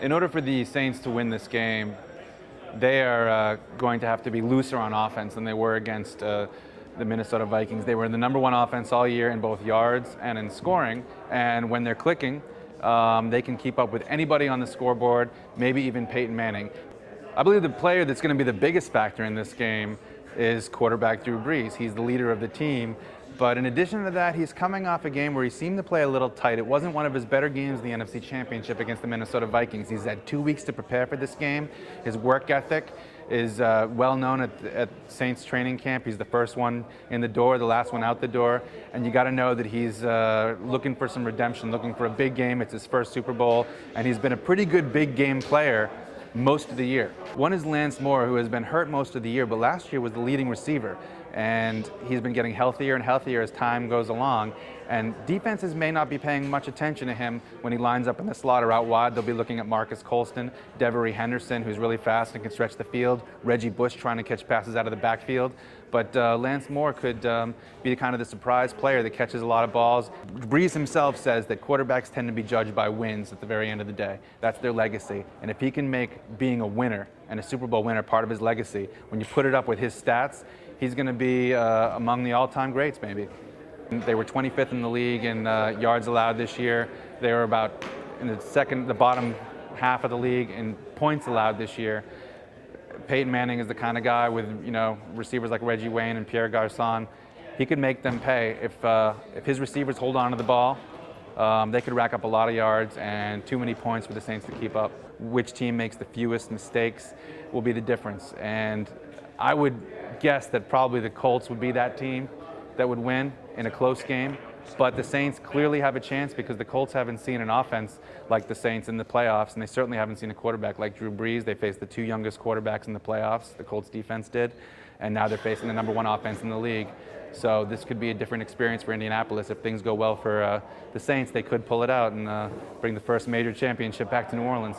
In order for the Saints to win this game, they are going to have to be looser on offense than they were against the Minnesota Vikings. They were the #1 offense all year in both yards and in scoring, and when they're clicking, they can keep up with anybody on the scoreboard, maybe even Peyton Manning. I believe the player that's going to be the biggest factor in this game is quarterback Drew Brees. He's the leader of the team. But in addition to that, he's coming off a game where he seemed to play a little tight. It wasn't one of his better games in the NFC Championship against the Minnesota Vikings. He's had 2 weeks to prepare for this game. His work ethic is well known at Saints training camp. He's the first one in the door, the last one out the door. And you got to know that he's looking for some redemption, looking for a big game. It's his first Super Bowl, and he's been a pretty good big game player most of the year. One is Lance Moore, who has been hurt most of the year, but last year was the leading receiver. And he's been getting healthier and healthier as time goes along. And defenses may not be paying much attention to him when he lines up in the slot or out wide. They'll be looking at Marcus Colston, Devery Henderson, who's really fast and can stretch the field, Reggie Bush trying to catch passes out of the backfield. But Lance Moore could be kind of the surprise player that catches a lot of balls. Brees himself says that quarterbacks tend to be judged by wins at the very end of the day. That's their legacy. And if he can make being a winner and a Super Bowl winner part of his legacy, when you put it up with his stats, he's going to be among the all-time greats, maybe. They were 25th in the league in yards allowed this year. They were about in the bottom half of the league in points allowed this year. Peyton Manning is the kind of guy with receivers like Reggie Wayne and Pierre Garçon. He could make them pay if his receivers hold on to the ball. They could rack up a lot of yards and too many points for the Saints to keep up. Which team makes the fewest mistakes will be the difference. And I would guess that probably the Colts would be that team that would win in a close game. But the Saints clearly have a chance because the Colts haven't seen an offense like the Saints in the playoffs, and they certainly haven't seen a quarterback like Drew Brees. They faced the 2 youngest quarterbacks in the playoffs, the Colts defense did, and now they're facing the #1 offense in the league. So this could be a different experience for Indianapolis. If things go well for the Saints, they could pull it out and bring the first major championship back to New Orleans.